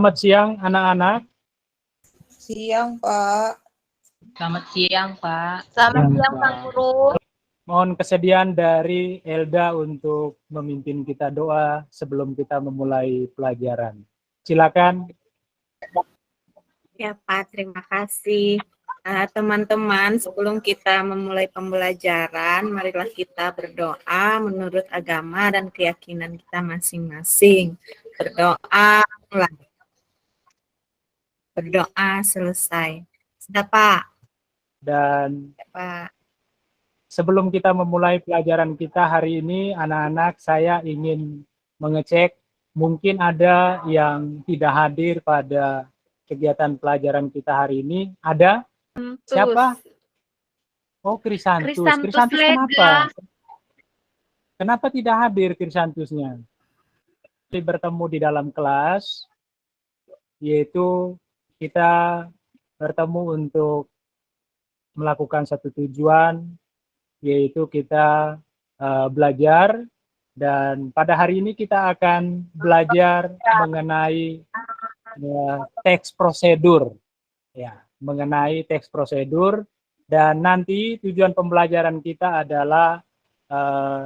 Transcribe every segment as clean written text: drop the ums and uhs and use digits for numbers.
Selamat siang anak-anak. Siang, Pak. Selamat siang, Pak. Selamat siang, Pak Guru. Mohon kesediaan dari Elda untuk memimpin kita doa sebelum kita memulai pelajaran. Silakan. Ya, Pak, terima kasih. Teman-teman, sebelum kita memulai pembelajaran, marilah kita berdoa menurut agama dan keyakinan kita masing-masing. Berdoa mulai. Berdoa selesai. Sudah, Pak? Dan Ya, Pak. sebelum kita memulai pelajaran kita hari ini, anak-anak, saya ingin mengecek mungkin ada yang tidak hadir pada kegiatan pelajaran kita hari ini. Ada? Siapa? Oh, Krisantus. Krisantus kenapa? Kenapa tidak hadir Krisantusnya? Bertemu di dalam kelas, yaitu kita bertemu untuk melakukan satu tujuan, yaitu kita belajar, dan pada hari ini kita akan belajar mengenai teks prosedur, ya, mengenai teks prosedur. Dan nanti tujuan pembelajaran kita adalah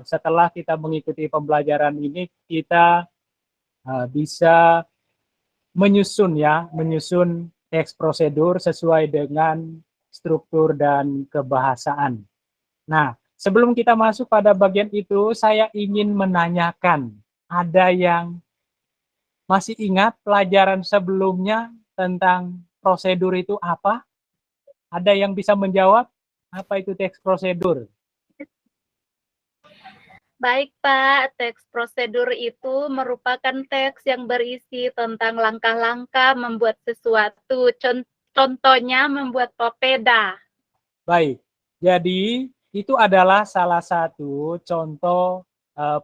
setelah kita mengikuti pembelajaran ini, kita bisa menyusun teks prosedur sesuai dengan struktur dan kebahasaan. Nah, sebelum kita masuk pada bagian itu, saya ingin menanyakan, ada yang masih ingat pelajaran sebelumnya tentang prosedur itu apa? Ada yang bisa menjawab apa itu teks prosedur? Baik, Pak. Teks prosedur itu merupakan teks yang berisi tentang langkah-langkah membuat sesuatu. Contohnya membuat papeda. Baik, jadi itu adalah salah satu contoh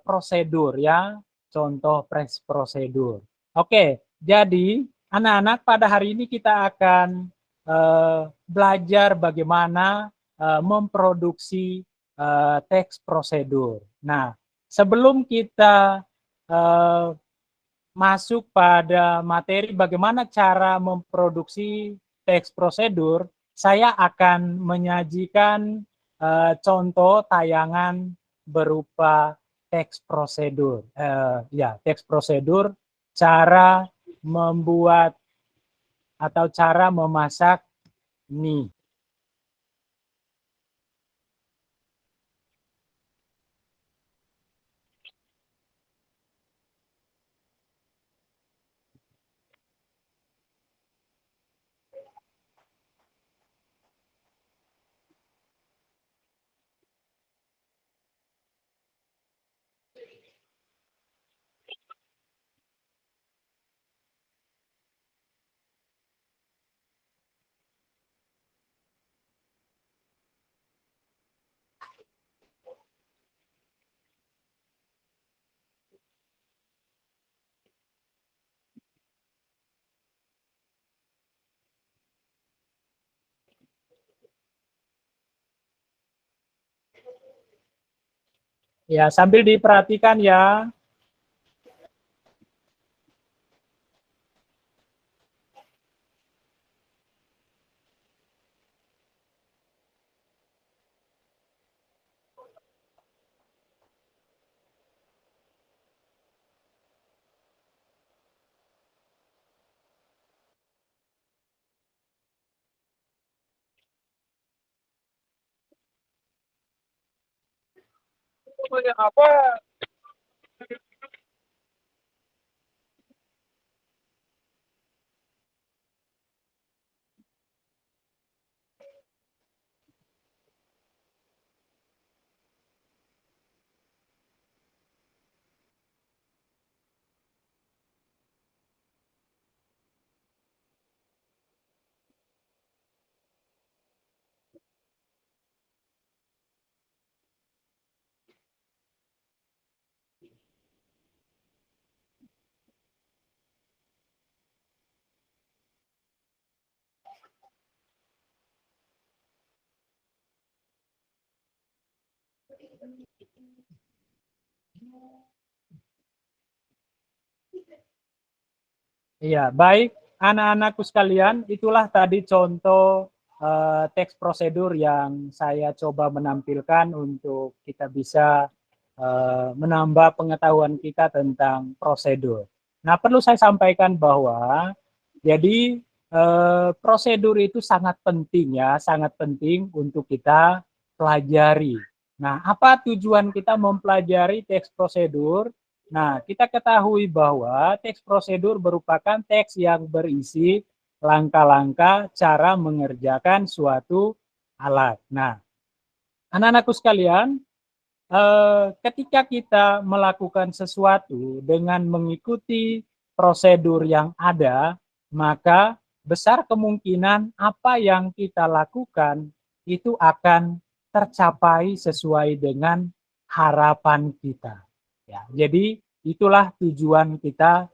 prosedur, ya, contoh prosedur. Oke, jadi anak-anak, pada hari ini kita akan belajar bagaimana memproduksi teks prosedur. Nah, sebelum kita masuk pada materi bagaimana cara memproduksi teks prosedur, saya akan menyajikan contoh tayangan berupa teks prosedur. Teks prosedur, cara membuat atau cara memasak mie. Ya, sambil diperhatikan ya. Apa? Iya, baik anak-anakku sekalian, itulah tadi contoh teks prosedur yang saya coba menampilkan untuk kita bisa menambah pengetahuan kita tentang prosedur. Nah, perlu saya sampaikan bahwa jadi prosedur itu sangat penting ya, sangat penting untuk kita pelajari. Nah, apa tujuan kita mempelajari teks prosedur? Nah, kita ketahui bahwa teks prosedur merupakan teks yang berisi langkah-langkah cara mengerjakan suatu alat. Nah, anak-anakku sekalian, ketika kita melakukan sesuatu dengan mengikuti prosedur yang ada, maka besar kemungkinan apa yang kita lakukan itu akan tercapai sesuai dengan harapan kita. Ya, jadi itulah tujuan kita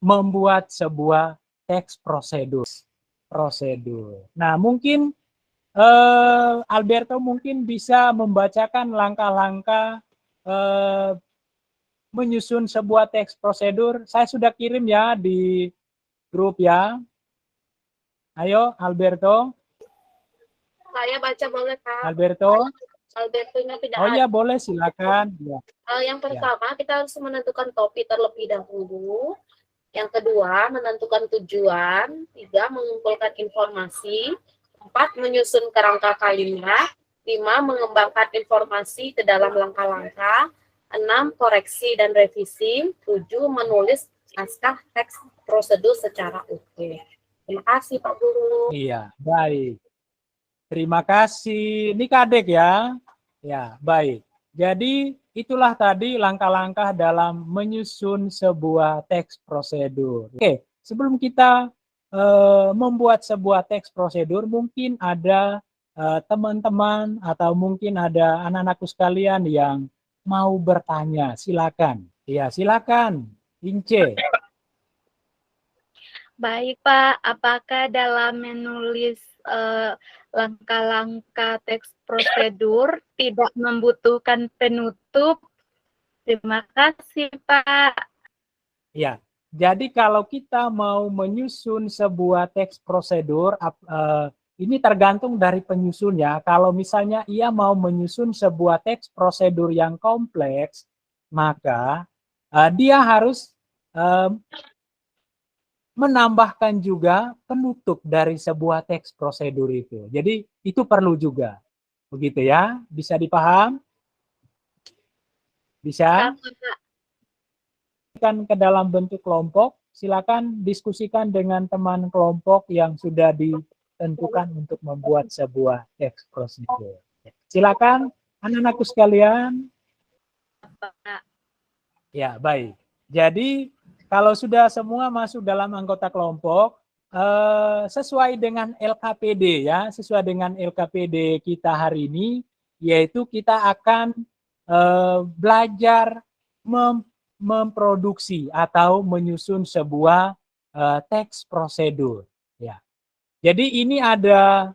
membuat sebuah teks prosedur. Nah, mungkin Alberto mungkin bisa membacakan langkah-langkah menyusun sebuah teks prosedur. Saya sudah kirim ya di grup ya. Ayo, Alberto. Saya baca boleh, Kak? Alberto. Albertonya tidak Oh ada. iya, boleh, silakan. Ya. Yang pertama, kita harus menentukan topik terlebih dahulu. Yang kedua, menentukan tujuan. 3, mengumpulkan informasi. 4, menyusun kerangka kalimat. 5, mengembangkan informasi ke dalam langkah-langkah. 6, koreksi dan revisi. 7, menulis naskah teks prosedur secara utuh. Terima kasih, Pak Guru. Iya, baik. Terima kasih. Ini Kadek ya. Ya, baik. Jadi itulah tadi langkah-langkah dalam menyusun sebuah teks prosedur. Oke, sebelum kita membuat sebuah teks prosedur, mungkin ada teman-teman atau mungkin ada anak-anakku sekalian yang mau bertanya. Silakan. Ya, silakan. Ince. Baik, Pak. Apakah dalam menulis langkah-langkah teks prosedur tidak membutuhkan penutup? Terima kasih, Pak. Ya, jadi kalau kita mau menyusun sebuah teks prosedur, ini tergantung dari penyusunnya. Kalau misalnya ia mau menyusun sebuah teks prosedur yang kompleks, maka dia harus menambahkan juga penutup dari sebuah teks prosedur itu. Jadi itu perlu juga. Begitu ya, bisa dipaham? Bisa? Kan ke dalam bentuk kelompok, silakan diskusikan dengan teman kelompok yang sudah ditentukan untuk membuat sebuah teks prosedur. Silakan anak-anakku sekalian. Ya, baik. Jadi kalau sudah semua masuk dalam anggota kelompok, sesuai dengan LKPD ya, sesuai dengan LKPD kita hari ini, yaitu kita akan belajar memproduksi atau menyusun sebuah teks prosedur. Ya. Jadi ini ada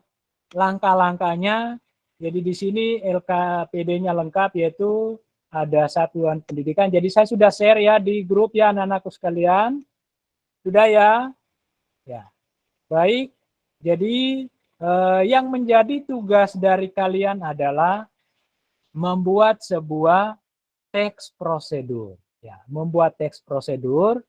langkah-langkahnya. Jadi di sini LKPD-nya lengkap, yaitu ada satuan pendidikan. Jadi saya sudah share ya di grup ya anak-anakku sekalian. Sudah ya? Ya. Baik. Jadi yang menjadi tugas dari kalian adalah membuat sebuah teks prosedur. Ya, membuat teks prosedur.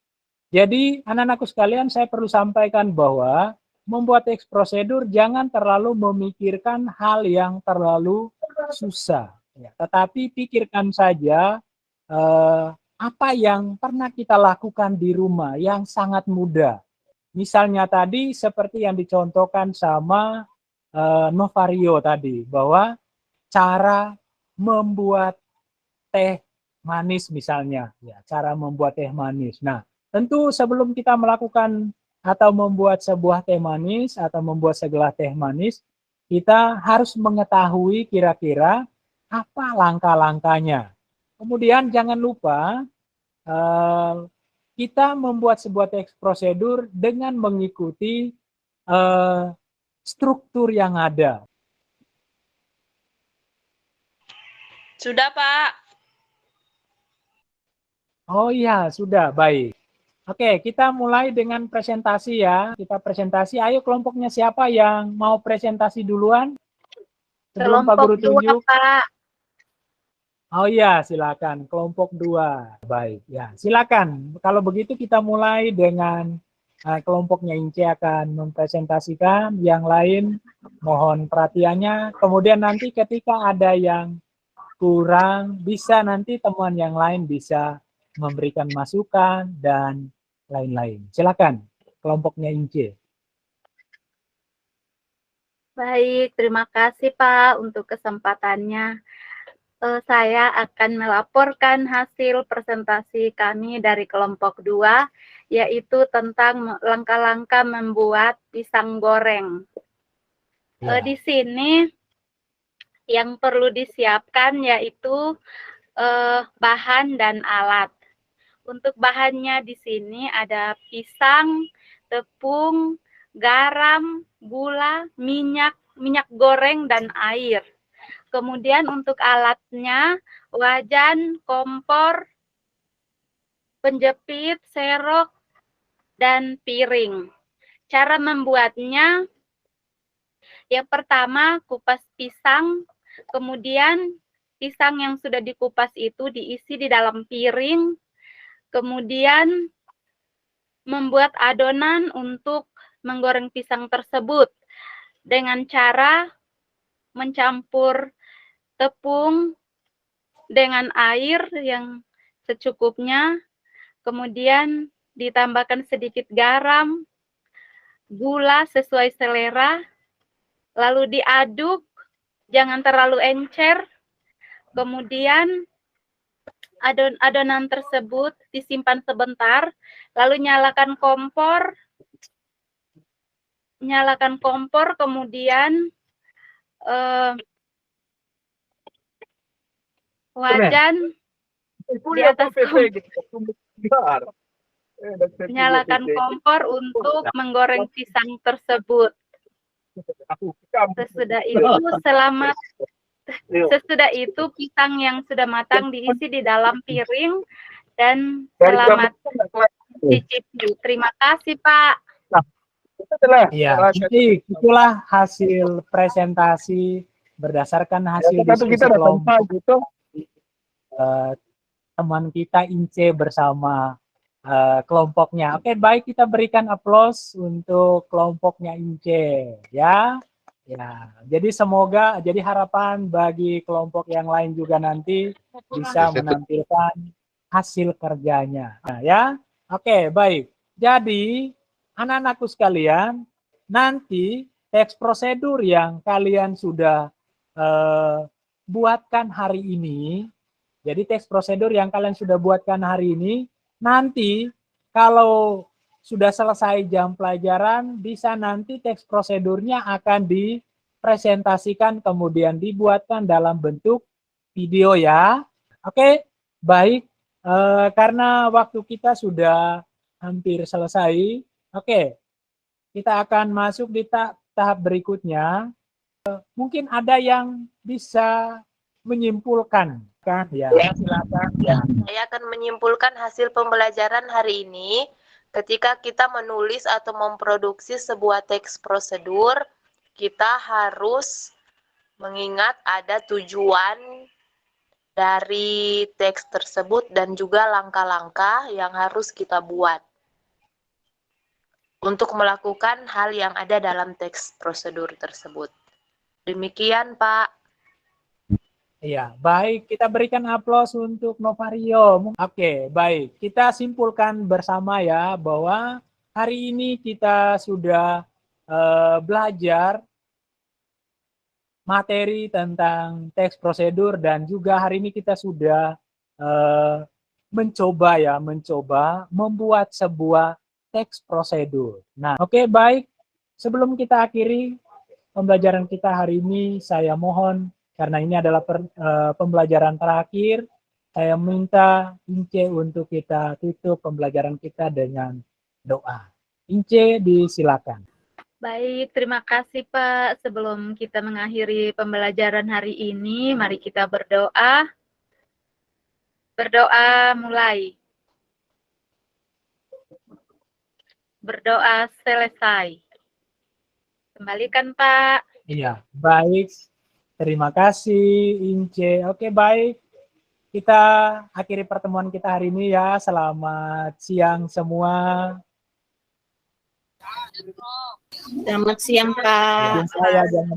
Jadi anak-anakku sekalian, saya perlu sampaikan bahwa membuat teks prosedur jangan terlalu memikirkan hal yang terlalu susah. Ya, tetapi pikirkan saja apa yang pernah kita lakukan di rumah yang sangat mudah. Misalnya tadi seperti yang dicontohkan sama Novario tadi, bahwa cara membuat teh manis misalnya, ya, cara membuat teh manis. Nah, tentu sebelum kita melakukan atau membuat sebuah teh manis atau membuat segelas teh manis, kita harus mengetahui kira-kira apa langkah-langkahnya. Kemudian jangan lupa kita membuat sebuah teks prosedur dengan mengikuti struktur yang ada. Sudah, Pak. Oh iya, sudah, baik. Oke, kita mulai dengan presentasi ya. Kita presentasi. Ayo kelompoknya siapa yang mau presentasi duluan? Sebelum Pak Kelompok Guru 2, tunjuk. Pak. Oh iya, silakan. Kelompok 2. Baik, ya. Silakan. Kalau begitu kita mulai dengan kelompoknya Ince akan mempresentasikan. Yang lain mohon perhatiannya. Kemudian nanti ketika ada yang kurang, bisa nanti teman yang lain bisa memberikan masukan dan lain-lain. Silakan, kelompoknya Ince. Baik, terima kasih Pak untuk kesempatannya. Saya akan melaporkan hasil presentasi kami dari kelompok 2, yaitu tentang langkah-langkah membuat pisang goreng. Ya. Di sini yang perlu disiapkan yaitu bahan dan alat. Untuk bahannya di sini ada pisang, tepung, garam, gula, minyak goreng, dan air. Kemudian untuk alatnya, wajan, kompor, penjepit, serok, dan piring. Cara membuatnya, yang pertama kupas pisang, kemudian pisang yang sudah dikupas itu diisi di dalam piring, kemudian membuat adonan untuk menggoreng pisang tersebut dengan cara mencampur tepung dengan air yang secukupnya, kemudian ditambahkan sedikit garam, gula sesuai selera, lalu diaduk, jangan terlalu encer, kemudian adonan tersebut disimpan sebentar, lalu nyalakan kompor, kemudian wajan di atas nyalakan kompor untuk menggoreng pisang tersebut. Sesudah itu pisang yang sudah matang diisi di dalam piring dan selamat cicipi. Terima kasih Pak. Ya, jadi itulah hasil presentasi berdasarkan hasil diskusi kelompok teman kita Ince bersama kelompoknya. Oke, baik, kita berikan aplaus untuk kelompoknya Ince ya. Ya, jadi semoga jadi harapan bagi kelompok yang lain juga nanti bisa menampilkan hasil kerjanya. Nah, ya. Oke, baik. Jadi anak-anakku sekalian, nanti teks prosedur yang kalian sudah buatkan hari ini, jadi teks prosedur yang kalian sudah buatkan hari ini, nanti kalau sudah selesai jam pelajaran, bisa nanti teks prosedurnya akan dipresentasikan, kemudian dibuatkan dalam bentuk video ya. Oke, baik. Karena waktu kita sudah hampir selesai, oke, kita akan masuk di tahap berikutnya. Mungkin ada yang bisa menyimpulkan, kan? Ya, silakan. Ya. Saya akan menyimpulkan hasil pembelajaran hari ini. Ketika kita menulis atau memproduksi sebuah teks prosedur, kita harus mengingat ada tujuan dari teks tersebut dan juga langkah-langkah yang harus kita buat untuk melakukan hal yang ada dalam teks prosedur tersebut. Demikian, Pak. Iya, baik. Kita berikan aplaus untuk Novario. Oke, baik. Kita simpulkan bersama ya bahwa hari ini kita sudah belajar materi tentang teks prosedur dan juga hari ini kita sudah mencoba membuat sebuah teks prosedur. Nah, oke, baik. Sebelum kita akhiri pembelajaran kita hari ini, saya mohon karena ini adalah pembelajaran terakhir, saya minta Ince untuk kita tutup pembelajaran kita dengan doa. Ince, disilakan. Baik, terima kasih Pak. Sebelum kita mengakhiri pembelajaran hari ini, mari kita berdoa. Berdoa mulai. berdoa selesai. Kembalikan, Pak. Iya, baik. Terima kasih, Ince. Oke, baik. Kita akhiri pertemuan kita hari ini ya. Selamat siang semua. Selamat siang, Pak. Saya jangan